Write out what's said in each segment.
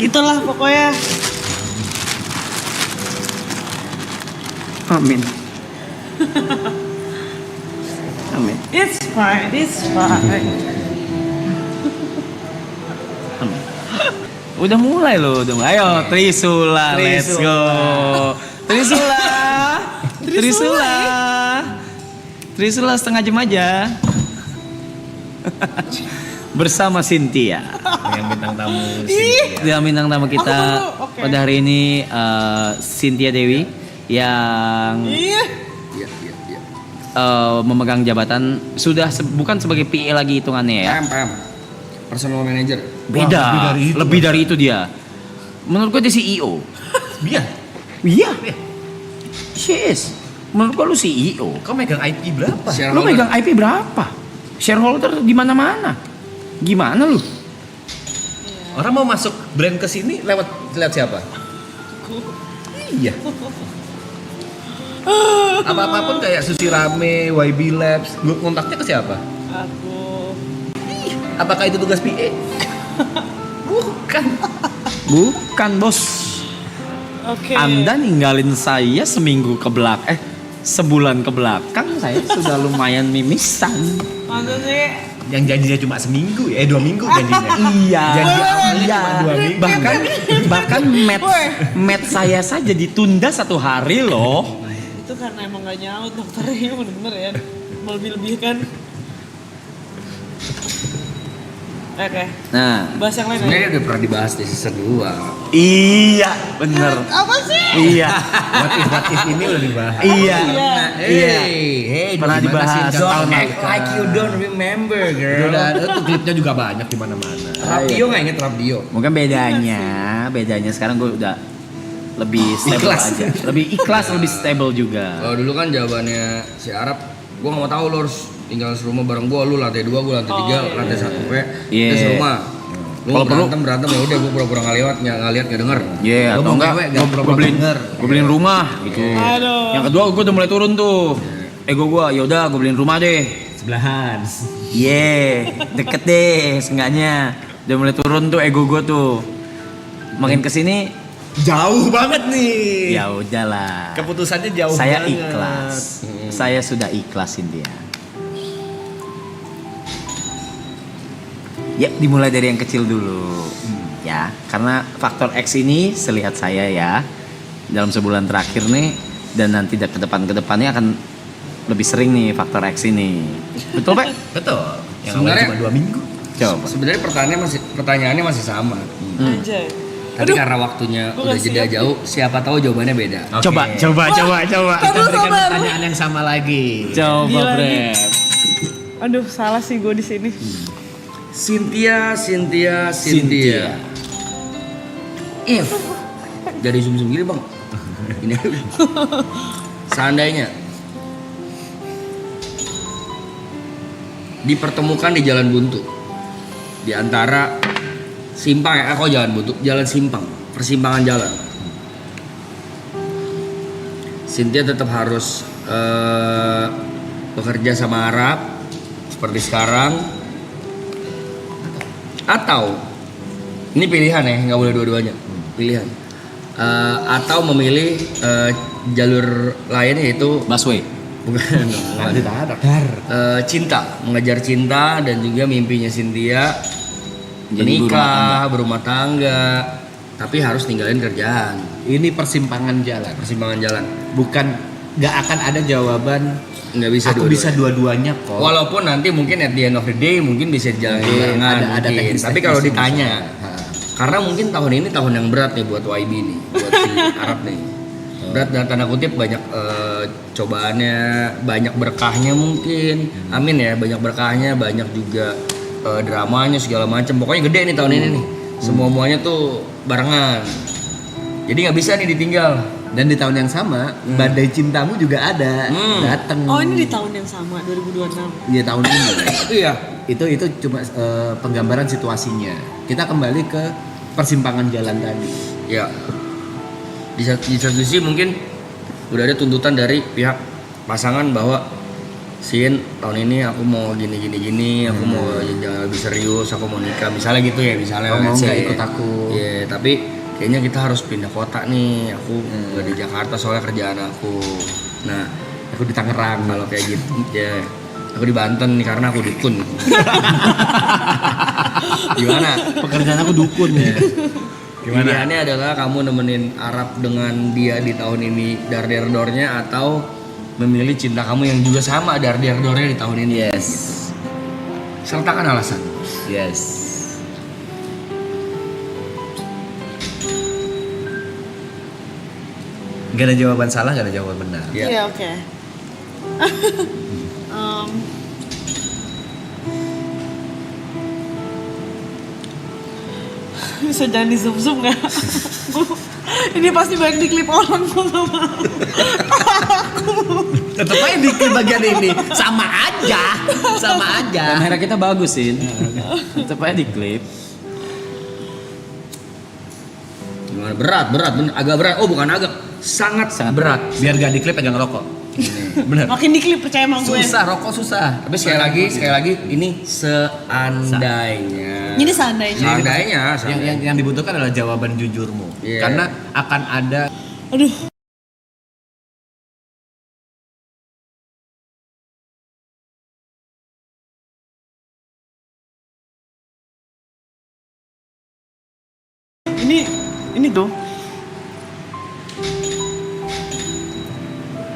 Itulah pokoknya. Amin. Amin. It's fine. Amin. Udah mulai loh, ayo Trisula, let's go. Trisula setengah jam aja. Bersama Cynthia. Yang bintang tamu Cynthia. Dia bintang tamu kita Oke. pada hari ini Cynthia Dewi yang Iya. memegang jabatan sudah bukan sebagai PA lagi hitungannya ya. PM. Personal manager. Beda, Wah, lebih dari itu dia. Menurut gue dia CEO. Dia. Iya. She is. Menurut gue lu CEO. Kau megang IP berapa? Lu megang IP berapa? Shareholder di mana-mana. Gimana lu? Orang mau masuk brand ke sini lewat siapa? Iya. Apa-apapun kayak Sushi Rame, YB Labs, kontaknya ke siapa? Aku. Apakah itu tugas PA? Bukan bos. Oke. Anda ninggalin saya sebulan ke belakang saya sudah lumayan mimisan. Masa sih? Yang janjinya cuma seminggu ya, 2 minggu janjinya. Iya. Janji awalnya Iya. cuma 2 minggu. Bahkan match saya saja ditunda 1 hari loh. Itu karena emang gak nyaut dokternya bener-bener ya. Melebih-lebihkan. Oke. Nah, Bahas yang lain ya. Sebenarnya udah pernah dibahas di season 2. iya bener. Apa sih? Iya. What if ini udah dibahas. Iya. Iya. Hey, Pernah dibahas tahun Don't lalu. act like you don't remember, girl. Udah ada tuh klipnya juga banyak di mana-mana. Rapdio nggak inget Rapdio? Mungkin bedanya sekarang gue udah lebih stable Ikhlas. aja. Lebih ikhlas, lebih stable juga. Kalau dulu kan jawabannya si Arab, gua nggak mau tahu lo harus tinggal serumah bareng gua, lu lantai 2, gua lantai 3, lantai 1 we. Iya. Kita serumah. Lu Kalau perlu- berantem ya udah gua pura-pura nggak lihat, nggak denger. Iya, Gua atau mau enggak ngewe, gue nggak pura-pura denger. beliin rumah gitu. Aduh. Yang kedua gue udah mulai turun tuh. Ego gue, yaudah gue beliin rumah deh. Sebelahan. Deket deh, seenggaknya. Udah mulai turun tuh ego gue tuh. Makin kesini, Jauh banget nih. ya udahlah. Keputusannya jauh Saya banget. ikhlas. Saya sudah ikhlasin dia. Ya, dimulai dari yang kecil dulu. Ya, karena faktor X ini selihat saya ya dalam sebulan terakhir nih dan nanti ke depannya akan lebih sering nih faktor X ini. Betul, Pak? Betul. Yang Sebenarnya- awalnya cuma 2 minggu. Coba. Sebenarnya pertanyaannya masih sama. Anjay. Tapi karena waktunya Gua udah nggak jeda siap. jauh, siapa tahu jawabannya beda. Oke. Coba. Kita berikan sabar. pertanyaan yang sama lagi. Coba, Gila Bre. nih. Aduh, salah sih gue di sini. Cynthia. If dari zoom gini bang, ini seandainya dipertemukan di jalan buntu di antara simpang jalan buntu, jalan simpang, persimpangan jalan. Cynthia tetap harus bekerja sama Arab seperti sekarang, atau ini pilihan ya, nggak boleh dua-duanya, pilihan. Atau memilih jalur lain yaitu Busway. bukan cinta, mengejar cinta dan juga mimpinya Cynthia Jadi menikah, berumah tangga, tapi harus ninggalin kerjaan, Ini persimpangan jalan. persimpangan jalan. Bukan nggak akan ada jawaban. Nggak bisa Aku dua-duanya. bisa dua-duanya kok. Walaupun nanti mungkin at the end of the day mungkin bisa jalan barengan, ada mungkin. teknis-teknis Tapi kalau yang ditanya, bisa. karena mungkin tahun ini tahun yang berat nih buat YB nih, buat si Arab nih. Berat dalam tanda kutip, banyak cobaannya, banyak berkahnya mungkin. Amin ya, banyak berkahnya, banyak juga dramanya segala macam. Pokoknya gede nih tahun ini nih. Semua-muanya tuh barengan. Jadi nggak bisa nih ditinggal. Dan di tahun yang sama, badai cintamu juga ada, datang. Oh, ini di tahun yang sama, 2026. Iya tahun ini. Iya. Itu cuma penggambaran situasinya. Kita kembali ke persimpangan jalan tadi. Ya, di satu sisi mungkin udah ada tuntutan dari pihak pasangan bahwa Sin, tahun ini aku mau gini, aku mau jangan lebih serius, aku mau nikah, misalnya gitu ya, misalnya. Kamu let's nggak say. ikut aku. Iya, tapi kayaknya kita harus pindah kota nih. Aku nggak di Jakarta soalnya kerjaan aku. Nah, Aku di Tangerang. kalau kayak gitu, ya aku di Banten nih karena aku dukun. Gimana? Pekerjaan aku dukun ya. Gimana? Pilihannya adalah kamu nemenin Arab dengan dia di tahun ini dar-dar-dornya atau memilih cinta kamu yang juga sama dar-dar-dornya di tahun ini. Yes. Sertakan alasan. Yes. Gak ada jawaban salah, gak ada jawaban benar. Ya. Iya, oke. Bisa jangan di zoom nggak? Ini pasti banyak diklip orang kok sama Tetep aja di bagian ini sama aja. Kamera kita bagus sih. Tetep aja di klip. Gimana? Berat, bener. Agak berat. Oh, bukan agak. Sangat berat. Biar gak diklip pegang rokok. Bener. makin diklip percaya sama gue. Susah, rokok susah. Tapi sekali lagi ini seandainya. Ini seandainya. Yang dibutuhkan adalah jawaban jujurmu. Iya. Karena akan ada Aduh. Ini tuh.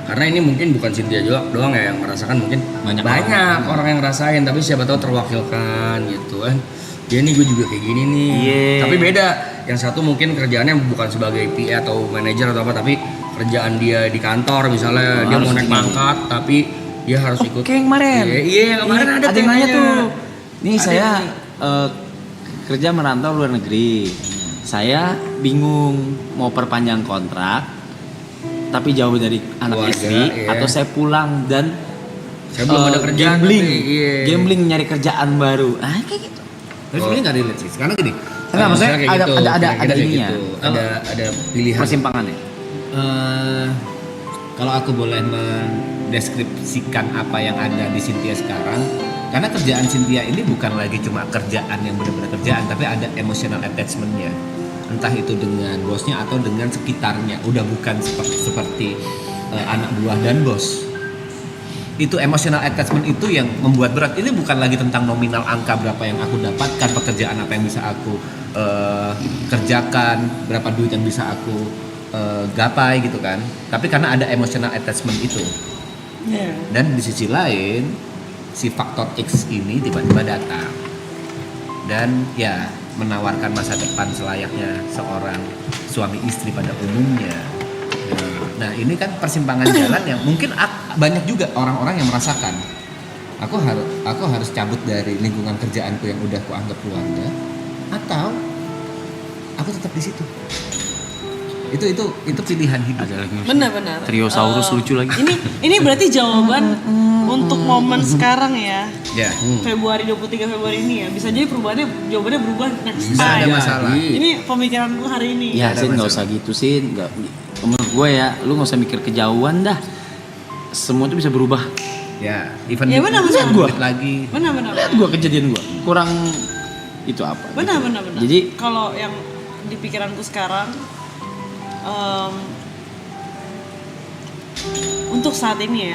Karena ini mungkin bukan Cynthia doang ya yang merasakan, mungkin Banyak orang yang ngerasain, tapi siapa tahu terwakilkan gitu kan. Ya ini gue juga kayak gini nih. Yeah. Tapi beda. Yang satu mungkin kerjaannya bukan sebagai PA atau manajer atau apa, tapi kerjaan dia di kantor misalnya, dia harus mau naik ini. pangkat tapi dia harus ikut. Kayak yang kemarin. Iya, yang kemarin ada yang nanya temanya. tuh. Nih Ada saya yang kerja merantau luar negeri. Saya bingung mau perpanjang kontrak tapi jauh dari anak Keluarga, istri iya. atau saya pulang dan Saya belum ada kerjaan gambling, tapi, iya. gambling nyari kerjaan baru. Ah kayak gitu. Tapi sebenarnya nggak relate sih. Karena gini, Enggak, maksudnya kayak ada gitu, ada kira-kira kayak ininya. gitu. Ada pilihan. Persimpangannya. kalau aku boleh mendeskripsikan apa yang ada di Cynthia sekarang, karena kerjaan Cynthia ini bukan lagi cuma kerjaan yang benar-benar kerjaan, tapi ada emotional attachment-nya. Entah itu dengan bosnya atau dengan sekitarnya. Udah bukan seperti anak buah dan bos. Itu emotional attachment itu yang membuat berat. Ini bukan lagi tentang nominal angka berapa yang aku dapatkan, pekerjaan apa yang bisa aku kerjakan, berapa duit yang bisa aku gapai gitu kan. Tapi karena ada emotional attachment itu. Iya. Dan di sisi lain si faktor X ini tiba-tiba datang dan ya menawarkan masa depan selayaknya seorang suami istri pada umumnya. Nah ini kan persimpangan jalan yang mungkin banyak juga orang-orang yang merasakan. Aku harus cabut dari lingkungan kerjaanku yang udah kuanggap keluarga, atau aku tetap di situ. Itu pilihan hidup. Ada lagi. Benar-benar. Triosaurus lucu lagi. Ini berarti jawaban untuk momen sekarang ya. Ya. Februari 23 Februari ini ya. Bisa jadi jawabannya berubah next Bisa ada time. masalah. Ini pemikiranku hari ini. Ya, ada Sin nggak masalah. usah gitu sih. Nggak. Menurut gue ya, lu nggak usah mikir kejauhan dah. Semua itu bisa berubah. Ya, even Ya, benar, benar. gua lagi. Benar-benar. Lihat gue kejadian gue. Kurang itu apa? Benar. gitu. Jadi kalau yang di pikiranku sekarang untuk saat ini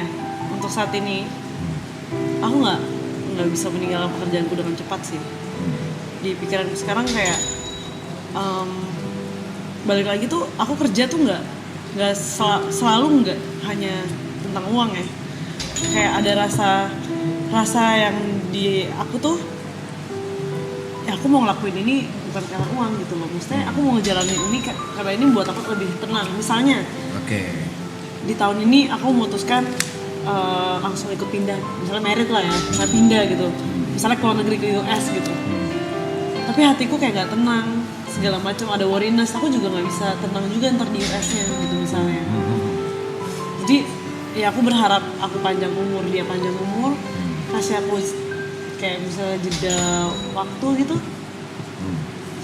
aku nggak bisa meninggalkan pekerjaanku dengan cepat sih. Di pikiranku sekarang kayak balik lagi tuh aku kerja tuh nggak selalu nggak hanya tentang uang ya. Kayak ada rasa yang di aku tuh ya aku mau ngelakuin ini bukan karena uang gitu loh. Maksudnya aku mau ngejalanin ini karena ini buat aku lebih tenang. Misalnya Oke. di tahun ini aku memutuskan langsung ikut pindah, misalnya merit lah ya, saya pindah gitu, misalnya ke luar negeri ke US gitu. Tapi hatiku kayak nggak tenang, segala macam ada worriness. Aku juga nggak bisa tenang juga ntar di US-nya gitu misalnya. Jadi ya aku berharap aku panjang umur, dia panjang umur, kasih aku kayak misalnya jeda waktu gitu,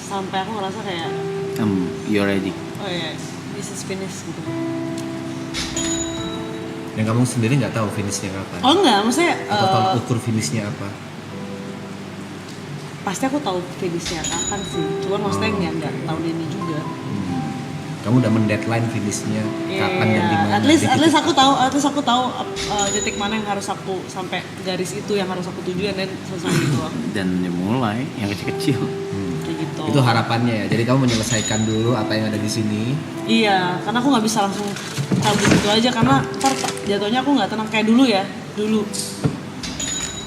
sampai aku ngerasa kayak you're ready. oh ya this is finished gitu. Dan kamu sendiri nggak tahu finishnya kapan? Oh enggak, maksudnya Atau tolak ukur finishnya apa? pasti aku tahu finishnya kapan sih. Cuman maksudnya nggak tahun ini juga. Kamu udah mendeadline finishnya kapan dan di mana? At least di titik aku tahu titik mana yang harus aku sampai garis itu yang harus aku tuju dan selesai gitu loh. Dan dimulai yang kecil-kecil. Kayak gitu. Itu harapannya ya. Jadi kamu menyelesaikan dulu apa yang ada di sini. Iya, karena aku nggak bisa langsung cabut gitu aja karena ntar jatuhnya aku nggak tenang kayak dulu ya. Dulu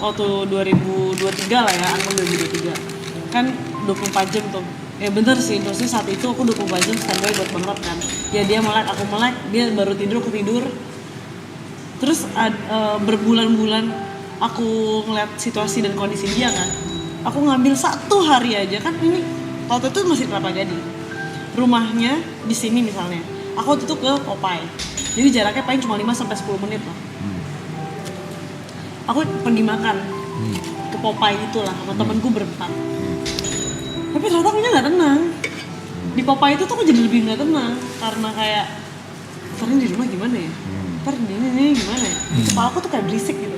waktu 2023 lah ya, angka 2023 kan 24 jam tuh. Ya bener sih, maksudnya saat itu aku 24 jam standby buat banget kan. Ya dia melek, aku melek, dia baru tidur, aku tidur. Terus berbulan-bulan aku ngeliat situasi dan kondisi dia kan. Aku ngambil 1 hari aja kan, ini waktu itu masih Kelapa Gading. Rumahnya di sini misalnya. Aku waktu itu ke Popeye. Jadi jaraknya paling cuma 5-10 menit lah. Aku pergi makan ke Popeye itulah sama temenku berempat. Tapi ternyata aku nggak tenang. Di Popeye itu tuh aku jadi lebih nggak tenang karena kayak ntar di rumah gimana ya? Ntar ini gimana ya? Di kepala aku tuh kayak berisik gitu.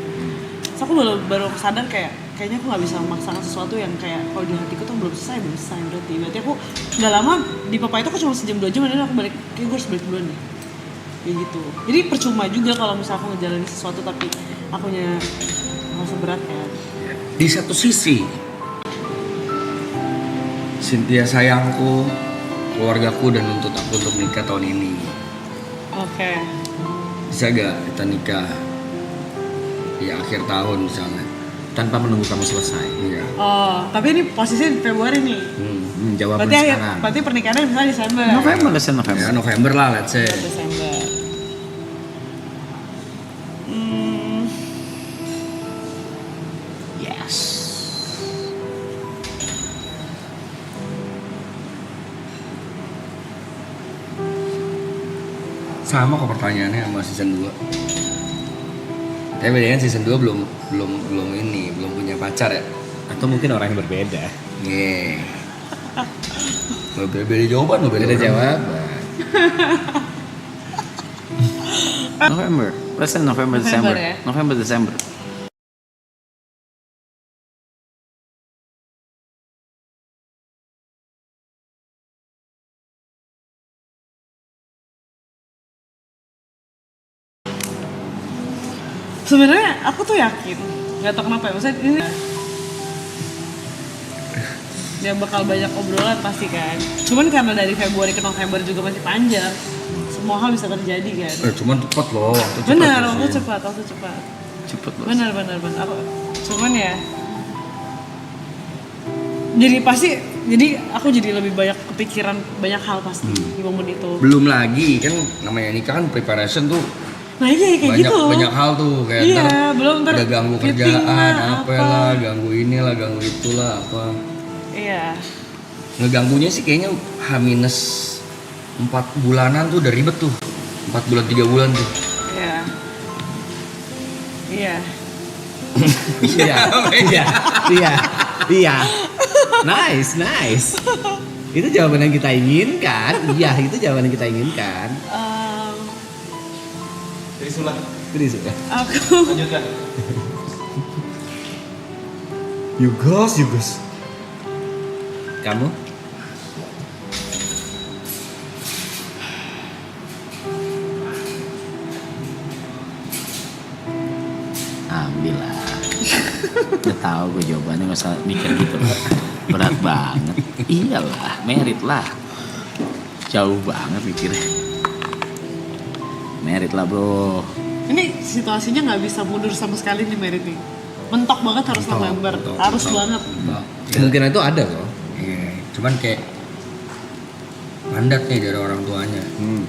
Terus aku baru sadar kayaknya aku nggak bisa memaksakan sesuatu yang kayak kalau di hatiku tuh belum selesai berarti aku nggak lama di Popeye itu aku cuma sejam 2 jam dan aku balik kayak gue harus balik duluan deh. Kayak gitu. Jadi percuma juga kalau misalnya aku ngejalanin sesuatu tapi akunya merasa berat kan. Di satu sisi Cynthia sayangku, keluargaku dan nuntut aku untuk nikah tahun ini. Oke. Bisa gak kita nikah di akhir tahun misalnya? Tanpa menunggu kamu selesai. Iya. Oh, tapi ini posisinya di Februari nih. Jawaban Berarti sekarang. berarti pernikahannya misalnya Desember. November, desember November. Ya November lah let's say. Desember. Yes. Sama kok pertanyaannya sama season 2. Tapi bedanya season 2 belum punya pacar ya. Atau mungkin orang yang berbeda. Nih. Beda jawaban, beda Beda orang. jawaban. November. Let's say November, November December. ya? November, December. Sebenarnya aku tuh yakin, nggak tahu kenapa ya, maksudnya ini dia bakal banyak obrolan pasti kan. Cuman karena dari Februari ke November juga masih panjang, semua hal bisa terjadi kan. Cuman cepet loh, waktu cepet. Benar, sih. waktu cepat. Cepet bos. Benar. Aku, cuman ya, jadi aku jadi lebih banyak kepikiran banyak hal pasti di momen itu. Belum lagi kan namanya nikah kan preparation tuh Nah iya kayak gitu. banyak hal tuh kayak Iya, belum ntar udah ganggu meeting kerjaan, lah, apalah, ganggu inilah, ganggu itulah apa. Iya. Ngeganggunya sih kayaknya H-4 bulanan tuh udah ribet tuh. 4 bulan 3 bulan tuh. Iya. Iya. Iya. Nice. Itu jawaban yang kita inginkan. Iya, itu jawaban yang kita inginkan. Jadi sudah. Aku Yugos. Kamu? Ambil lah. Udah tahu gue jawabannya, nggak usah mikir gitu. Berat banget. Iyalah, merit lah. Jauh banget mikirnya. Merit lah bro. ini situasinya nggak bisa mundur sama sekali nih merit nih. Mentok banget harus November, harus banget. Kemungkinan itu ada loh. Iya, cuman kayak mandat nih dari orang tuanya.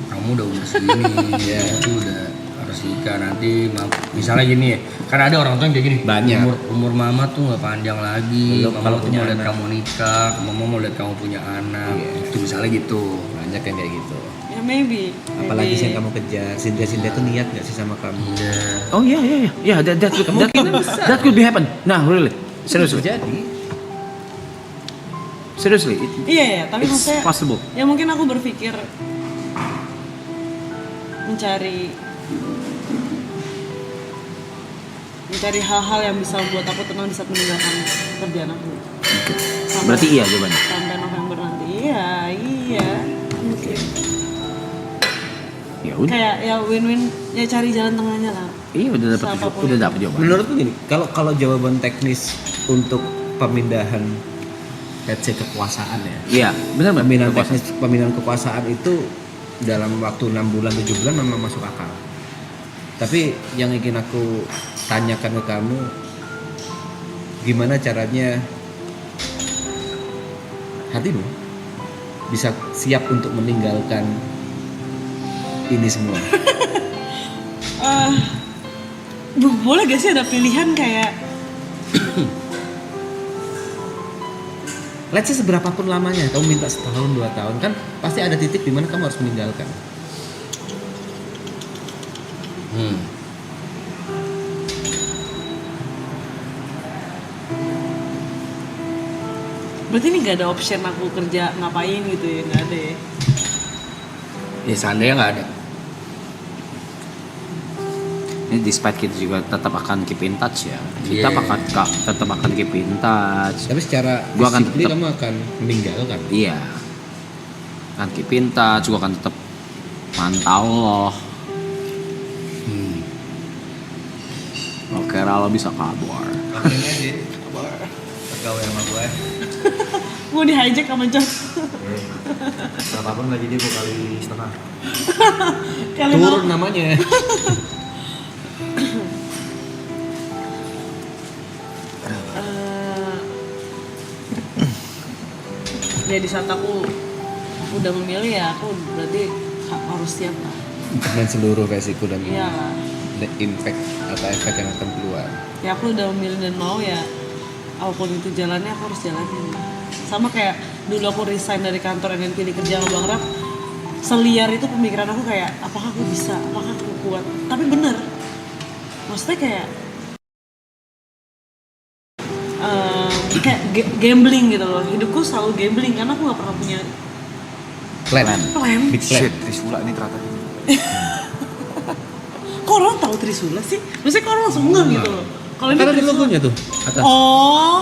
Kamu udah umur segini, ya itu udah harus nikah nanti. Misalnya gini ya, kan ada orang tua yang kayak gini. Banyak. Umur mama tuh nggak panjang lagi. Belum, Mama kalau tuh punya mau lihat anak. kamu nikah, mama mau lihat kamu punya anak. Iya. Itu misalnya gitu. Banyak yang kayak gitu. Ya maybe. Apalagi sih yang kamu kejar. Cynthia tuh niat nggak sih sama kamu? Iya. Oh iya, that could be happen. Nah, really, seriously, Jadi Iya, tapi it's maksudnya possible. ya mungkin aku berpikir mencari mencari hal-hal yang bisa membuat aku tenang di saat meninggalkan kerjaan aku. Oke. Berarti iya jawabannya. Sampai November nanti. Iya. Mungkin. Ya udah. Kayak ya win-win, ya cari jalan tengahnya lah. Iya Siapapun. udah dapat jawaban. Menurutku gini, kalau jawaban teknis untuk pemindahan let's say kekuasaan ya. Iya, benar Mbak. Pemindahan Kekuasaan. teknis pemindahan kekuasaan itu dalam waktu 6 bulan 7 bulan memang masuk akal. Tapi yang ingin aku tanyakan ke kamu, gimana caranya hatimu bisa siap untuk meninggalkan ini semua? Boleh gak sih ada pilihan kayak Let's say seberapapun lamanya, kamu minta setahun 2 tahun, kan pasti ada titik di mana kamu harus meninggalkan. berarti ini gak ada option aku kerja ngapain gitu ya, gak ada ya. Ya seandainya nggak ada. Ini despite kita juga tetap akan keep in touch ya. Kita Yeah. tetap akan keep in touch. Tapi secara Gua akan physically tetap- kamu akan meninggalkan. Iya. Akan keep in touch, gua akan tetap mantau loh. Oke, lo bisa kabar. Akhirnya sih, pegawai sama gue. Gue di hijack sama John. Berapapun gaji dia 2 kali setengah. Kalian mau Turun namanya. ya di saat aku udah memilih ya aku berarti harus siap lah. Dan seluruh resiko dan Iya lah. impact atau efek yang akan keluar. Ya aku udah memilih dan mau ya apapun itu jalannya aku harus jalanin. Sama kayak dulu aku resign dari kantor dan pilih kerja sama Bang Rap, seliar itu pemikiran aku kayak apakah aku bisa, apakah aku kuat. Tapi bener, maksudnya kayak gambling gitu loh. Hidupku selalu gambling karena aku gak pernah punya Plan. plan. Big plan. Shit, Trisula ini ternyata. Kok orang tahu Trisula sih? Maksudnya kok orang langsung ngeh gitu loh. Kalau ini Kan ada Trisula. logonya tuh atas. Oh,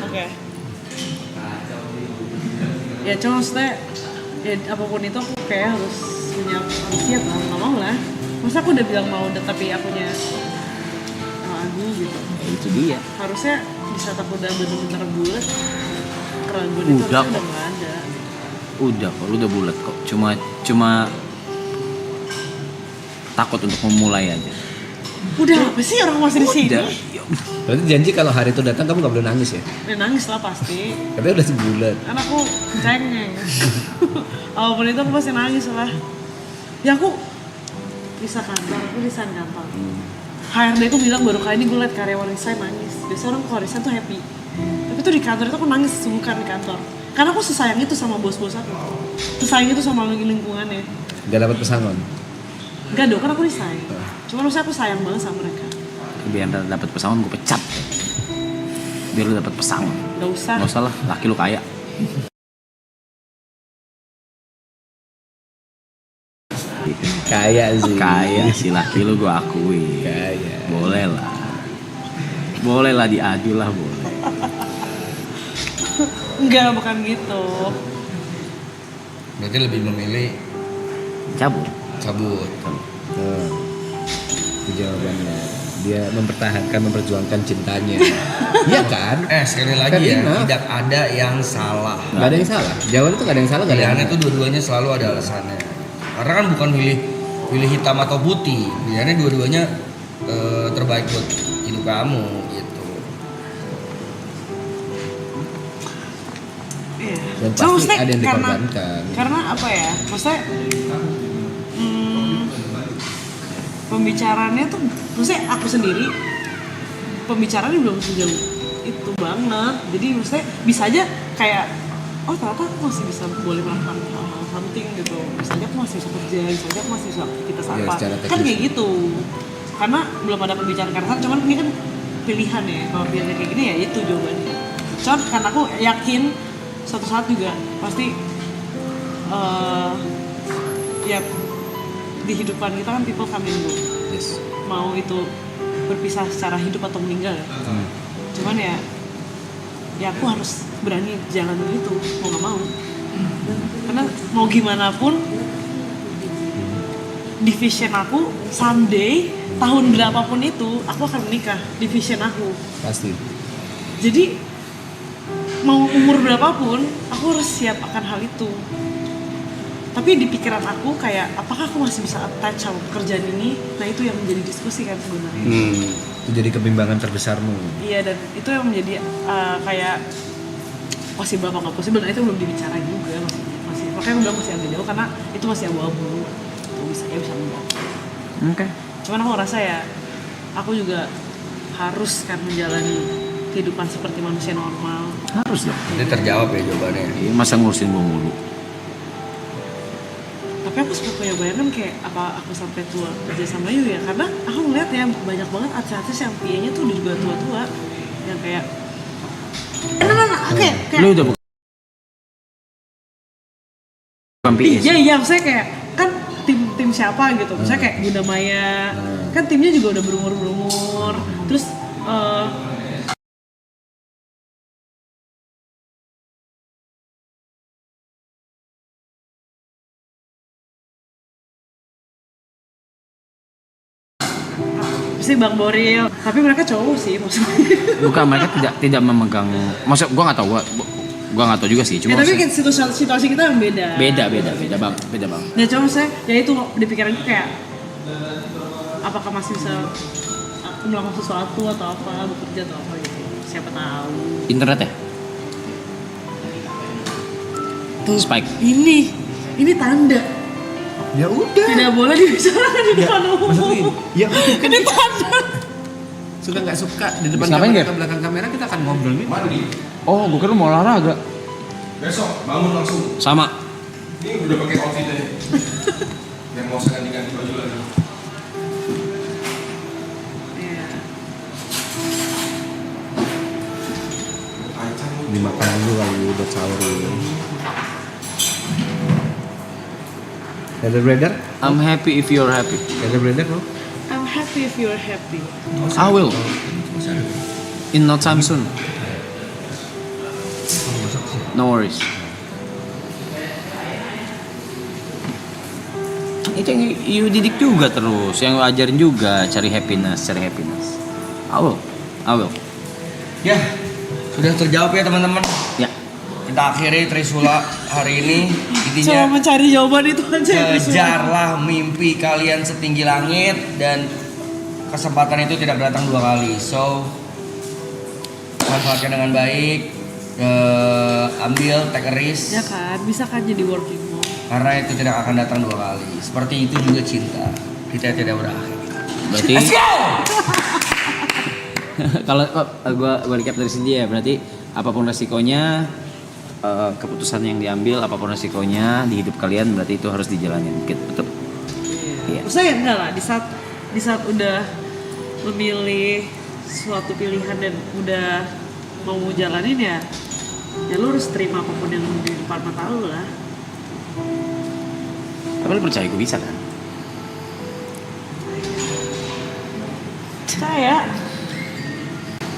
oke. Ya cuma maksudnya ya apapun itu aku kayak harus siap lah, nggak mau lah. Masa aku udah bilang mau, tapi akunya ragu gitu. Ya, itu dia. Harusnya di saat aku udah bener-bener bulat, keraguan itu Udah harusnya kok. udah nggak ada. Udah kok, lu udah bulat kok. Cuma takut untuk memulai aja. Udah apa sih orang masih di sini? Udah. Berarti janji kalau hari itu datang kamu gak boleh nangis ya? Ya nangis lah pasti. Tapi udah sebulan. Karena aku cengeng. Apapun itu aku pasti nangis lah. Ya aku bisa kantor, aku resign kantor. HRD aku bilang baru kali ini gue liat karyawan resign nangis. Biasanya orang kalau resign tuh happy. Tapi tuh di kantor itu aku nangis sungkan di kantor. Karena aku sesayang itu sama bos-bos aku. Sesayang itu sama lingkungannya. Gak dapat pesangon. Enggak dong, kan aku resign. Cuma maksudnya aku sayang banget sama mereka. Biar dapat pesangon gue pecat. Biar lu dapat pesangon. Gak usah. Nggak usah lah, laki lu kaya. Kaya sih. Kaya si laki lu gue akui. Kaya. Boleh lah. Boleh lah diadu lah boleh. Enggak, bukan gitu. Berarti lebih memilih Cabut. cabut. Itu jawabannya. Dia mempertahankan, memperjuangkan cintanya. Iya kan? Sekali lagi Kan ya, enough. tidak ada yang salah. Gak ada yang salah. Jawaban itu gak ada yang salah, gak ada yang Pilihannya itu dua-duanya selalu ada alasannya. Karena kan bukan pilih hitam atau putih. Pilihannya dua-duanya terbaik buat hidup kamu gitu. Iya. Dan Cuma pasti maksudnya ada yang dikorbankan. Karena apa ya? Maksudnya pembicaraannya tuh, maksudnya aku sendiri pembicaraannya belum sejauh itu banget. Jadi maksudnya bisa aja kayak oh ternyata aku masih bisa boleh melakukan hal-hal something gitu. Misalnya aku masih bisa kerja, misalnya aku masih bisa aktivitas Ya, apa. secara Kan teknis. kayak gitu. Karena belum ada pembicaraan karena cuman ini kan pilihan ya. Kalau pilihannya kayak gini ya itu jawabannya. Cuman karena aku yakin suatu saat juga pasti ya di hidupan kita kan people come and go. Yes. Mau itu berpisah secara hidup atau meninggal ya. Cuman ya aku harus berani jalan itu mau nggak mau, karena mau gimana pun di vision aku someday tahun berapapun itu aku akan menikah di vision aku. Pasti. Jadi mau umur berapapun aku harus siap akan hal itu. Tapi di pikiran aku kayak apakah aku masih bisa attach sama pekerjaan ini? Nah itu yang menjadi diskusi kan sebenarnya. Itu jadi kebimbangan terbesarmu. Iya, dan itu yang menjadi kayak possible apa nggak possible, nah itu belum dibicarain juga, masih makanya aku bilang masih agak jauh karena itu masih abu-abu. Bisa enggak. Oke. Cuman aku rasa ya aku juga harus kan menjalani kehidupan seperti manusia normal. Harus dong. Ini terjawab ya jawabannya. Masa ngurusin gue mulu. Tapi aku suka punya bayangan kayak apa aku sampai tua kerja sama Yu ya, karena aku ngeliat ya banyak banget artis-artis yang PA-nya tuh udah juga tua-tua yang kayak kayak Lu udah bukan PA. iya maksudnya kayak kan tim siapa gitu, misalnya kayak Bunda Maya kan timnya juga udah berumur terus pasti Bang Boril, tapi mereka cowok sih maksudnya. Bukan, mereka tidak memegang. Maksud gua nggak tahu, gua nggak tahu juga sih. Cuma Ya, tapi maksud- kan situasi kita yang beda. beda bang. Ya cuma saya, ya itu di pikiranku kayak apakah masih bisa aku melakukan sesuatu atau apa, bekerja atau apa gitu. Siapa tahu. Internet ya? Spike. Ini tanda Ya udah. tidak boleh dibicarakan di depan umum. Maksudnya, ya Ini tanda. suka nggak suka di depan Ngapain, kamera Ger? atau belakang kamera kita akan ngobrol nih. Mandi. Oh, gua kira mau olahraga. Besok bangun langsung. Sama. Ini udah pakai outfit aja. Yang mau saya ganti baju lagi. Iya. Dimakan dulu kali buat sahur ini. Ada brother? I'm happy if you're happy. Ada brother lo? I'm happy if you're happy. I will. In no time soon. No worries. Itu yang you didik juga terus, yang lu ajarin juga cari happiness. I will. Ya, sudah terjawab ya teman-teman. Ya. Kita akhiri Trisula hari ini. Coba Intinya mencari jawaban itu aja. kejarlah mimpi kalian setinggi langit dan kesempatan itu tidak datang dua kali. So manfaatkan dengan baik, ambil take a risk Ya kan, bisa kan jadi working mom. karena itu tidak akan datang dua kali. Seperti itu juga cinta, kita tidak berakhir. Berarti kalau gua recap dari sini ya, berarti apapun resikonya, keputusan yang diambil apapun resikonya di hidup kalian berarti itu harus dijalanin, gitu, betul? Iya. Maksudnya ya enggak lah, di saat udah memilih suatu pilihan dan udah mau jalanin ya lu harus terima apapun yang di depan mata lu lah. Tapi lu percaya gue bisa kan?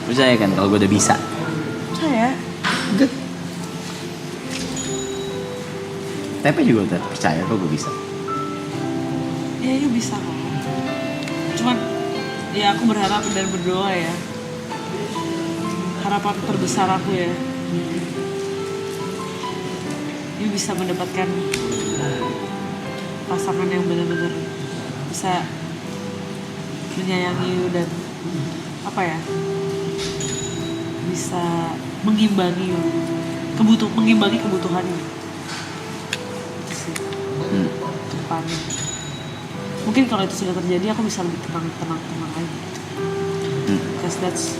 Percaya kan kalau gue udah bisa? Percaya. Good. Tepe juga udah percaya kok gue bisa. Ya itu bisa kok. Cuman ya aku berharap dan berdoa ya. Harapan terbesar aku ya. You bisa mendapatkan pasangan yang benar-benar bisa menyayangi you dan apa ya, bisa mengimbangi you, mengimbangi kebutuhan you. Itu sih ke depannya. Mungkin kalau itu sudah terjadi aku bisa lebih tenang lagi. Because that's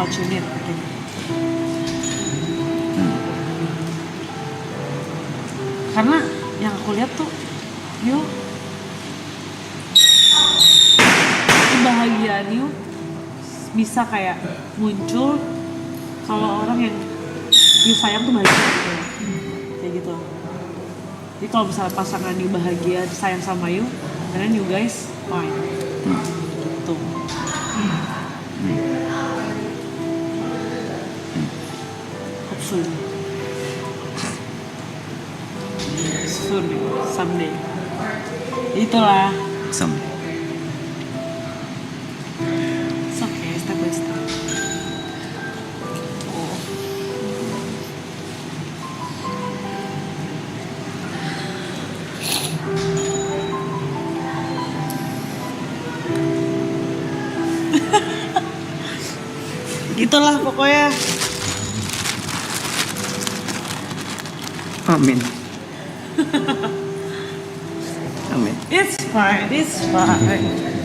what you need, I think. Karena yang aku lihat tuh, you kebahagiaan you bisa kayak muncul kalau orang yang you sayang tuh bahagia gitu ya. Kayak gitu. Jadi kalau misalnya pasangan you bahagia, sayang sama you, and then you guys fine. Gitu. soon, someday. Itulah. Someday. It's okay, step by step. Oh. Gitulah pokoknya. Amin. Amin. It's fine, it's fine.